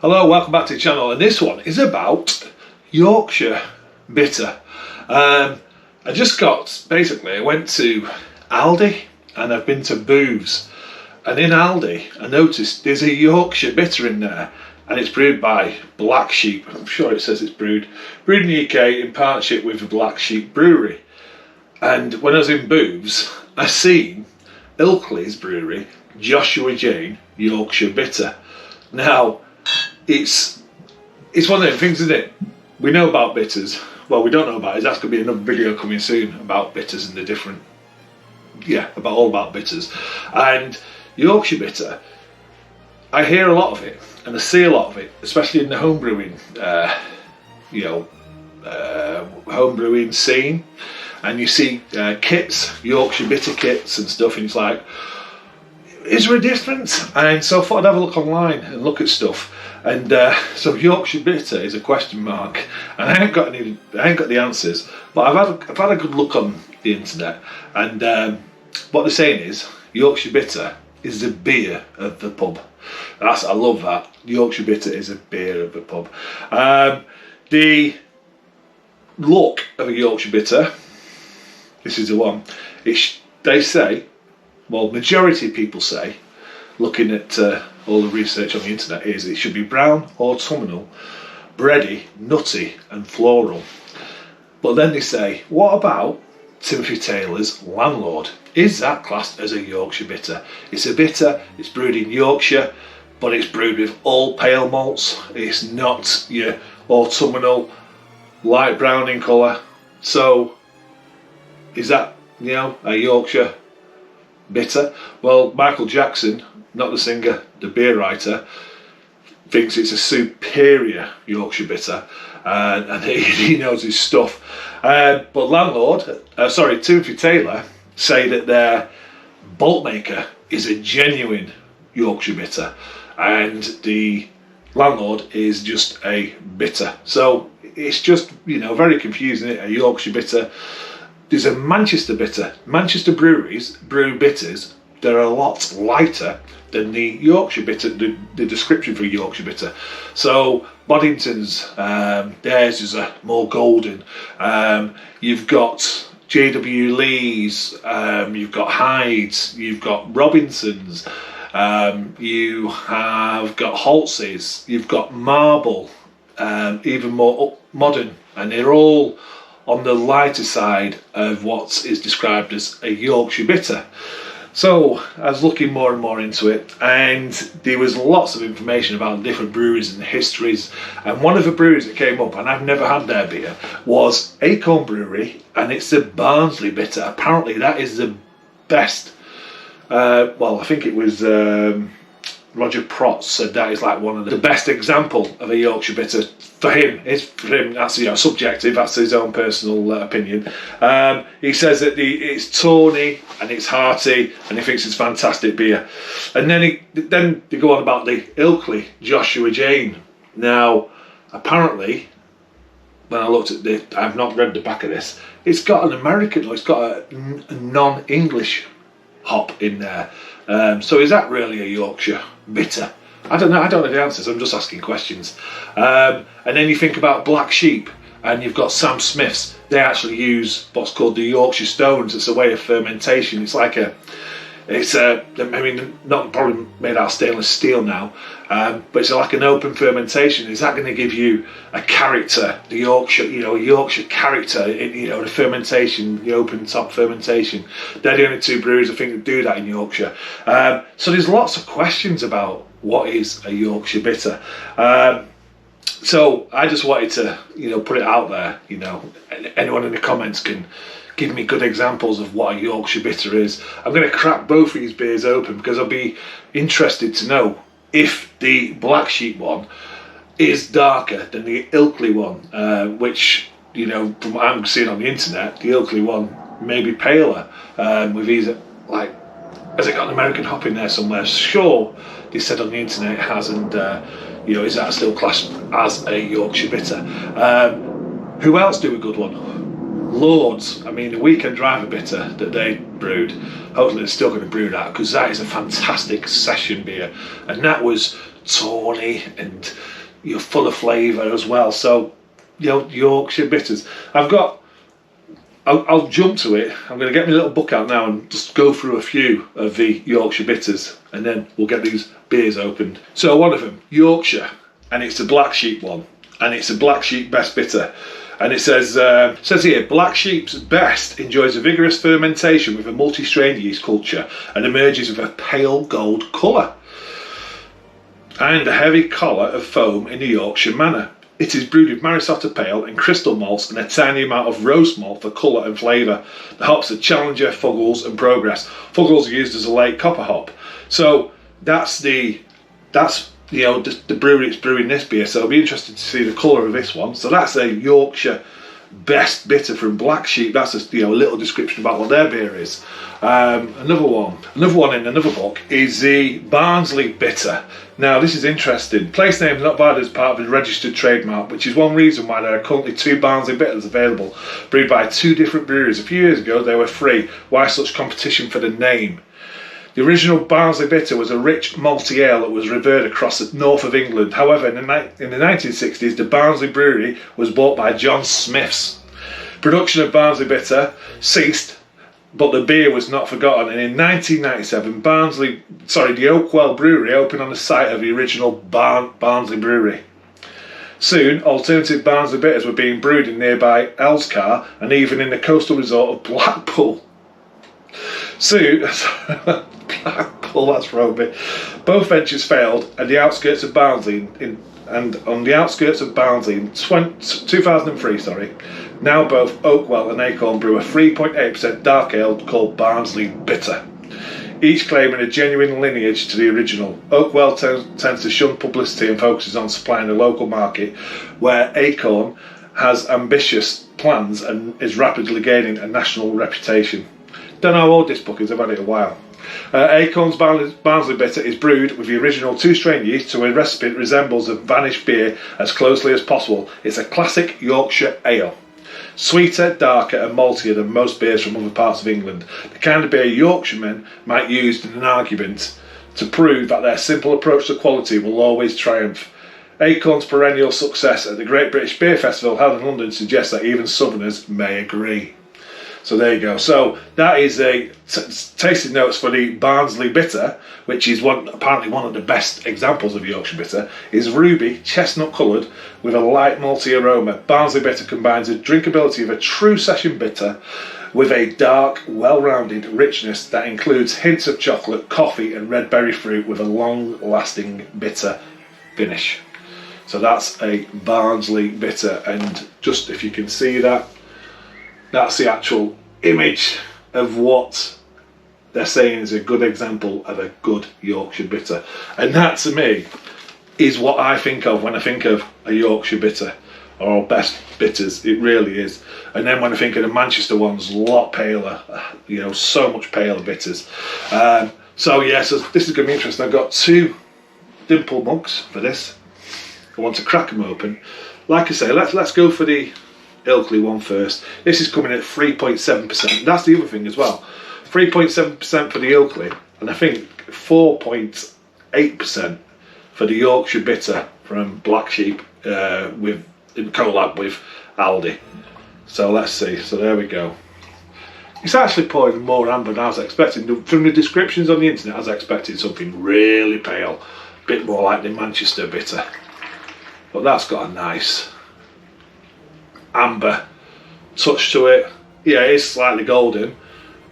Hello, welcome back to the channel, and this one is about Yorkshire Bitter. I went to Aldi and I've been to Booths, and in Aldi I noticed there's a Yorkshire Bitter in there, and it's brewed by Black Sheep. I'm sure it says it's brewed in the UK in partnership with the Black Sheep Brewery. And when I was in Booths, I seen Ilkley's brewery, Joshua Jane Yorkshire Bitter. Now, it's one of them things, isn't it? We know about bitters. Well, we don't know about it. That's going to be another video coming soon about bitters and the different, all about bitters. And Yorkshire Bitter, I hear a lot of it and I see a lot of it, especially in the homebrewing, homebrewing scene. And you see kits, Yorkshire Bitter kits and stuff, and it's like, is there a difference? And so I thought I'd have a look online and look at stuff. And so Yorkshire Bitter is a question mark, and I ain't got the answers. But I've had a good look on the internet, and what they're saying is Yorkshire Bitter is the beer of the pub. I love that. Yorkshire Bitter is a beer of the pub. The look of a Yorkshire Bitter, this is the one. They say, well, majority of people say, looking at all the research on the internet, is it should be brown, autumnal, bready, nutty and floral. But then they say, what about Timothy Taylor's Landlord? Is that classed as a Yorkshire Bitter? It's a bitter, it's brewed in Yorkshire, but it's brewed with all pale malts. It's not your autumnal, light brown in colour. So, is that, a Yorkshire Bitter? Well, Michael Jackson, not the singer, the beer writer, thinks it's a superior Yorkshire Bitter, and he knows his stuff. But Timothy Taylor say that their Boltmaker is a genuine Yorkshire Bitter, and the Landlord is just a bitter. So it's just, very confusing, isn't it? A Yorkshire Bitter. There's a Manchester Bitter. Manchester breweries brew bitters that are a lot lighter than the Yorkshire Bitter, the description for Yorkshire Bitter. So Boddington's, theirs is a more golden. You've got J.W. Lee's, you've got Hyde's, you've got Robinson's, you have got Halsey's, you've got Marble, even more modern, and they're all on the lighter side of what is described as a Yorkshire Bitter. So I was looking more and more into it, and there was lots of information about different breweries and histories. And one of the breweries that came up, and I've never had their beer, was Acorn Brewery, and it's the Barnsley Bitter. Apparently that is the best. I think it was Roger Protz said that is like one of the best example of a Yorkshire Bitter for him. That's subjective. That's his own personal opinion. He says that it's tawny and it's hearty, and he thinks it's fantastic beer. And then they go on about the Ilkley Joshua Jane. Now, apparently, when I looked at I've not read the back of this. It's got it's got a non-English hop in there. So is that really a Yorkshire Bitter? I don't know the answers, I'm just asking questions. And then you think about Black Sheep, and you've got Sam Smith's. They actually use what's called the Yorkshire Stones. It's a way of fermentation. It's like not probably made out of stainless steel now, but it's like an open fermentation. Is that going to give you a character, the Yorkshire, Yorkshire character, the fermentation, the open top fermentation? They're the only two breweries I think that do that in Yorkshire. So there's lots of questions about what is a Yorkshire Bitter. So I just wanted to, put it out there. Anyone in the comments can give me good examples of what a Yorkshire Bitter is. I'm going to crack both of these beers open because I'll be interested to know if the Black Sheep one is darker than the Ilkley one, which, from what I'm seeing on the internet, the Ilkley one may be paler, with either, has it got an American hop in there somewhere? Sure, they said on the internet it has, and is that still classed as a Yorkshire Bitter? Who else do a good one? Lords. I mean, the Weekend Driver Bitter that they brewed, hopefully they're still going to brew that, because that is a fantastic session beer, and that was tawny and you're full of flavour as well. So, you know, Yorkshire bitters. I'll jump to it. I'm going to get my little book out now and just go through a few of the Yorkshire bitters, and then we'll get these beers opened. So one of them, Yorkshire, and it's a Black Sheep one, and it's a Black Sheep Best Bitter. And it says here, Black Sheep's Best enjoys a vigorous fermentation with a multi-strain yeast culture and emerges with a pale gold colour and a heavy collar of foam in the Yorkshire manner. It is brewed with Marisotto pale and crystal malts and a tiny amount of roast malt for colour and flavour. The hops are Challenger, Fuggles and Progress. Fuggles are used as a late copper hop. So that's the brewery that's brewing this beer. So it'll be interesting to see the colour of this one. So that's a Yorkshire Best Bitter from Black Sheep. That's a little description about what their beer is. Another one in another book is the Barnsley Bitter. Now this is interesting. Place name is not valid as part of a registered trademark, which is one reason why there are currently 2 Barnsley Bitters available, brewed by 2 different breweries. A few years ago they were free. Why such competition for the name? The original Barnsley Bitter was a rich malty ale that was revered across the north of England. However, in the 1960s, the Barnsley Brewery was bought by John Smiths. Production of Barnsley Bitter ceased, but the beer was not forgotten. And in 1997, the Oakwell Brewery opened on the site of the original Barnsley Brewery. Soon, alternative Barnsley Bitters were being brewed in nearby Elscar and even in the coastal resort of Blackpool. Blackpool, that's wrong bit. Both ventures failed, and the outskirts of Barnsley on the outskirts of Barnsley in 2003. Now both Oakwell and Acorn brew a 3.8% dark ale called Barnsley Bitter, each claiming a genuine lineage to the original. Oakwell tends to shun publicity and focuses on supplying the local market, where Acorn has ambitious plans and is rapidly gaining a national reputation. Don't know how old this book is, I've had it a while. Acorn's Barnsley Bitter is brewed with the original 2-strain yeast to a recipe that resembles a vanished beer as closely as possible. It's a classic Yorkshire ale. Sweeter, darker and maltier than most beers from other parts of England. The kind of beer Yorkshiremen might use in an argument to prove that their simple approach to quality will always triumph. Acorn's perennial success at the Great British Beer Festival held in London suggests that even Southerners may agree. So there you go. So that is a tasting notes for the Barnsley Bitter, which is apparently one of the best examples of Yorkshire Bitter. Is ruby, chestnut coloured with a light malty aroma. Barnsley Bitter combines the drinkability of a true session bitter with a dark, well-rounded richness that includes hints of chocolate, coffee and red berry fruit with a long-lasting bitter finish. So that's a Barnsley Bitter, and just if you can see that, that's the actual image of what they're saying is a good example of a good Yorkshire Bitter. And that to me is what I think of when I think of a Yorkshire Bitter or Best Bitters. It really is. And then when I think of the Manchester ones, a lot paler, so much paler bitters. So this is going to be interesting. I've got 2 dimple mugs for this. I want to crack them open. Like I say, let's go for the Ilkley one first. This is coming at 3.7%. That's the other thing as well. 3.7% for the Ilkley, and I think 4.8% for the Yorkshire Bitter from Black Sheep in collab with Aldi. So let's see. So there we go. It's actually pouring more amber than I was expecting. From the descriptions on the internet, I was expecting something really pale, a bit more like the Manchester Bitter. But that's got a nice amber touch to it. Yeah, it is slightly golden,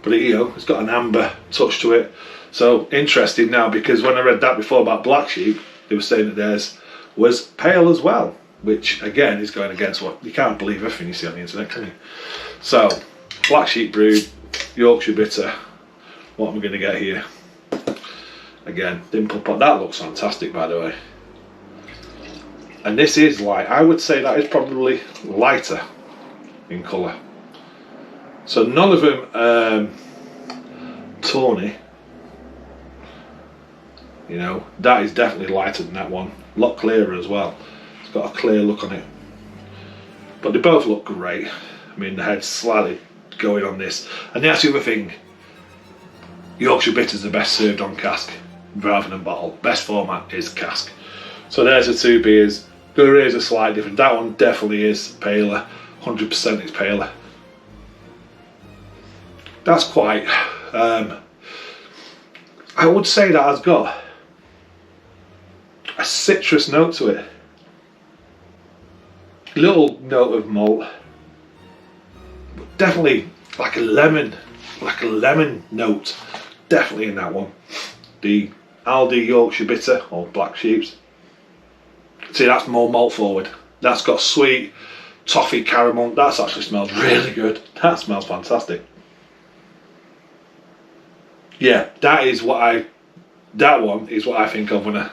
but it's got an amber touch to it. So interesting now, because when I read that before about Black Sheep, they were saying that theirs was pale as well, which again is going against what you can't believe everything you see on the internet, can you? So Black Sheep brewed Yorkshire Bitter. What am I going to get here? Again, dimple pot. That looks fantastic, by the way. And this is light. I would say that is probably lighter in colour. So none of them tawny. That is definitely lighter than that one. A lot clearer as well. It's got a clear look on it. But they both look great. I mean, the head's slightly going on this. And that's the other thing. Yorkshire Bitters are best served on cask rather than bottle. Best format is cask. So there's the two beers. There is a slight difference. That one definitely is paler. 100% it's paler. That's quite... I would say that has got a citrus note to it. Little note of malt. But definitely like a lemon note. Definitely in that one. The Aldi Yorkshire Bitter or Black Sheep's. See, that's more malt forward. That's got sweet toffee caramel. That actually smells really good. That smells fantastic. Yeah, that one is what I think of when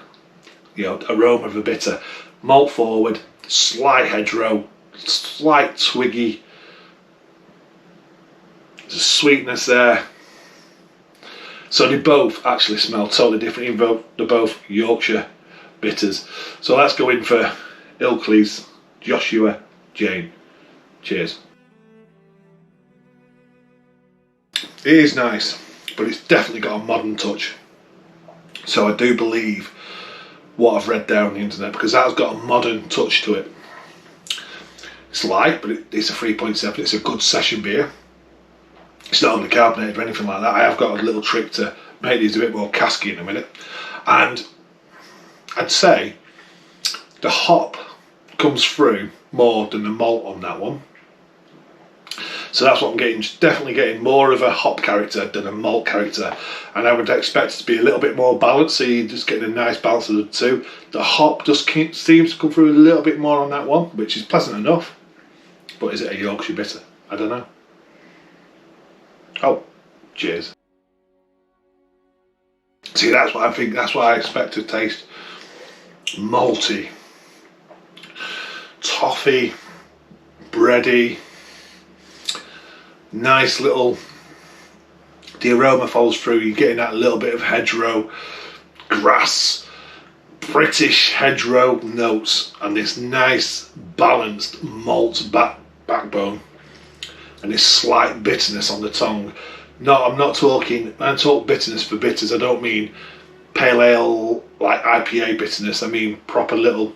aroma of a bitter. Malt forward, slight hedgerow, slight twiggy. There's a sweetness there. So they both actually smell totally different, even though they're both Yorkshire bitters. So let's go in for Ilkley's Joshua Jane. Cheers. It is nice, but it's definitely got a modern touch. So I do believe what I've read down the internet, because that has got a modern touch to it. It's light, but it's a 3.7. It's a good session beer. It's not only carbonated or anything like that. I have got a little trick to make these a bit more casky in a minute. And I'd say the hop comes through more than the malt on that one. So that's what I'm getting, definitely getting more of a hop character than a malt character. And I would expect it to be a little bit more balanced, so you're just getting a nice balance of the two. The hop just seems to come through a little bit more on that one, which is pleasant enough. But is it a Yorkshire Bitter? I don't know. Oh, cheers. See, that's what I think, that's what I expect to taste. Malty, toffee, bready, nice little, the aroma follows through, you're getting that little bit of hedgerow, grass, British hedgerow notes, and this nice balanced malt backbone, and this slight bitterness on the tongue. No, I'm not talking, when I talk bitterness for bitters, I don't mean pale ale like IPA bitterness. I mean proper little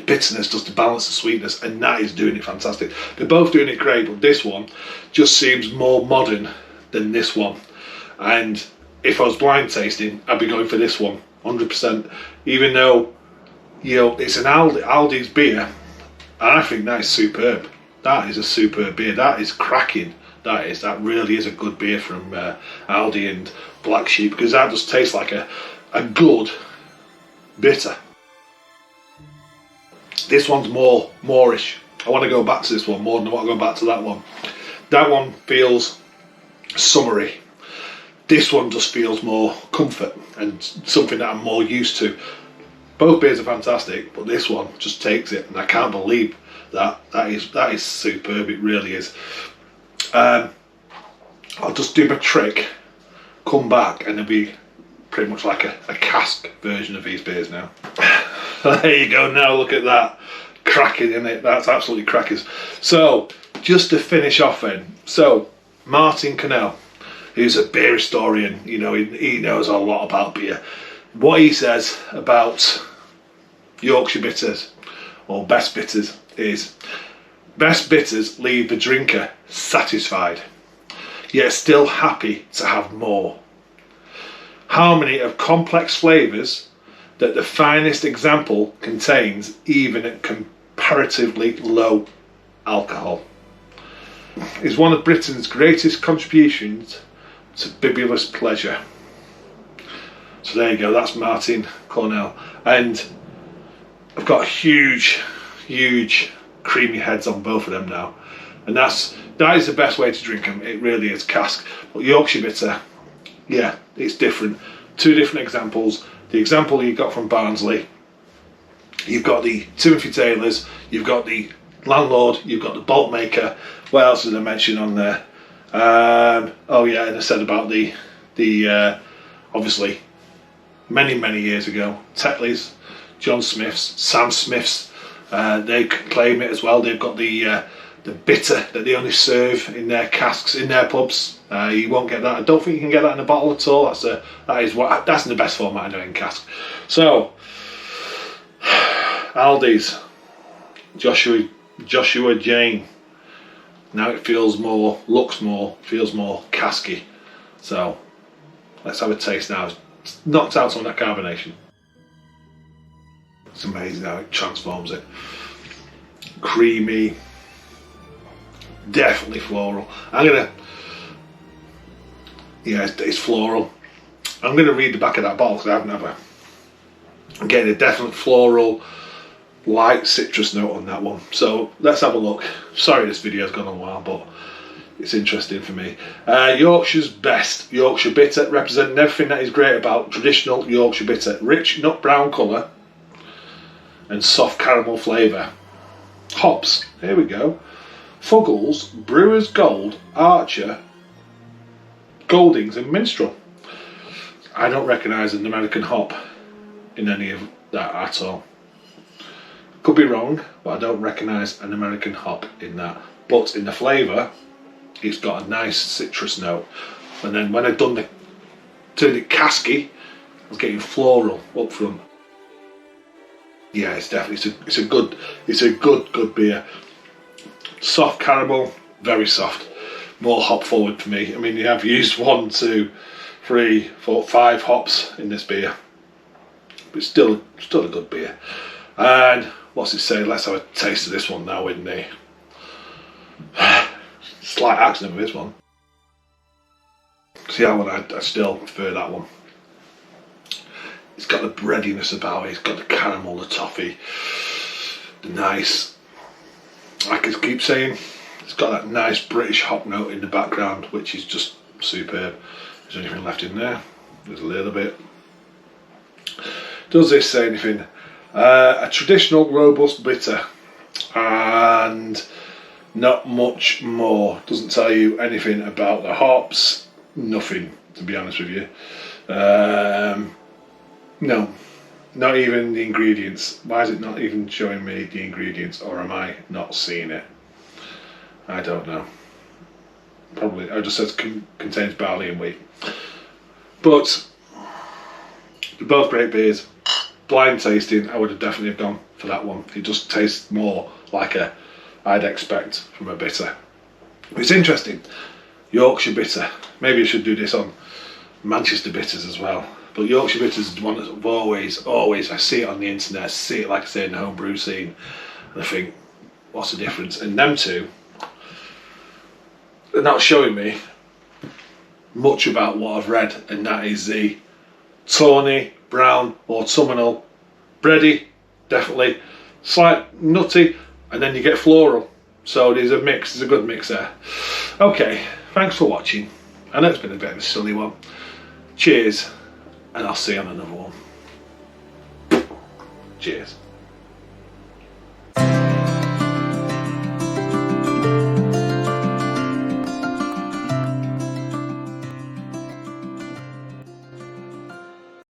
bitterness just to balance the sweetness, and that is doing it fantastic. They're both doing it great, but this one just seems more modern than this one. And if I was blind tasting, I'd be going for this one 100%. Even though it's an Aldi's beer, and I think that is superb. That is a superb beer. That is cracking. That really is a good beer from Aldi and Black Sheep, because that just tastes like a good bitter. This one's more moreish. I want to go back to this one more than I want to go back to that one. That one feels summery. This one just feels more comfort and something that I'm more used to. Both beers are fantastic, but this one just takes it, and I can't believe that. That is superb. It really is. I'll just do my trick, come back, and it'll be pretty much like a cask version of these beers now. There you go. Now look at that, cracking in it. That's absolutely crackers. So just to finish off then, so Martin Cannell, who's a beer historian, he knows a lot about beer. What he says about Yorkshire bitters or best bitters is, best bitters leave the drinker satisfied, yet still happy to have more. Harmony of complex flavours that the finest example contains even at comparatively low alcohol. Is one of Britain's greatest contributions to bibulous pleasure. So there you go, that's Martin Cornell. And I've got huge creamy heads on both of them now. And that is the best way to drink them. It really is, cask. But Yorkshire Bitter, yeah, it's different. Two different examples. The example you got from Barnsley, you've got the Timothy Taylors, you've got the Landlord, you've got the Bolt Maker. What else did I mention on there? Oh yeah, and I said about the obviously many years ago, Tetley's, John Smith's, Sam Smith's. They claim it as well. They've got the bitter that they only serve in their casks in their pubs. You won't get that. I don't think you can get that in a bottle at all. That's in the best format I know, in cask. So Aldi's Joshua Jane. Now it feels more, looks more, feels more casky. So let's have a taste now. It's knocked out some of that carbonation. It's amazing how it transforms it. Creamy, definitely floral. It's floral. I'm gonna read the back of that bottle because I've never. I'm getting a definite floral, light citrus note on that one. So let's have a look. Sorry this video's gone on a while, but it's interesting for me. Yorkshire's best Yorkshire Bitter, representing everything that is great about traditional Yorkshire Bitter. Rich nut brown colour and soft caramel flavour. Hops, here we go. Fuggles, Brewer's Gold, Archer, Goldings and Minstrel. I don't recognise an American hop in any of that at all. Could be wrong, but I don't recognise an American hop in that. But in the flavour, it's got a nice citrus note. And then when I've turned it casky, I was getting floral up front. Yeah, it's definitely it's a good beer. Soft caramel, very soft. More hop forward for me. I mean, you have used 1, 2, 3, 4, 5 hops in this beer, but still a good beer. And what's it say? Let's have a taste of this one now, isn't it? Slight accident with this one. See, I still prefer that one. It's got the breadiness about it. It's got the caramel, the toffee, the nice. Like I keep saying, it's got that nice British hop note in the background, which is just superb. Is there anything left in there? There's a little bit. Does this say anything? A traditional robust bitter, and not much more. Doesn't tell you anything about the hops. Nothing, to be honest with you. No, not even the ingredients. Why is it not even showing me the ingredients, or am I not seeing it? I don't know. Probably, it just says contains barley and wheat. But they're both great beers. Blind tasting, I would have definitely gone for that one. It just tastes more like I'd expect from a bitter. It's interesting. Yorkshire Bitter. Maybe I should do this on Manchester Bitters as well. But Yorkshire Bitters is one that I've always, I see it on the internet, I see it, like I say, in the homebrew scene, and I think, what's the difference? And them two, they're not showing me much about what I've read, and that is the tawny, brown, autumnal, bready, definitely, slight nutty, and then you get floral. So there's a mix, there's a good mix there. Okay, thanks for watching. I know it's been a bit of a silly one. Cheers, and I'll see you on another one. Cheers.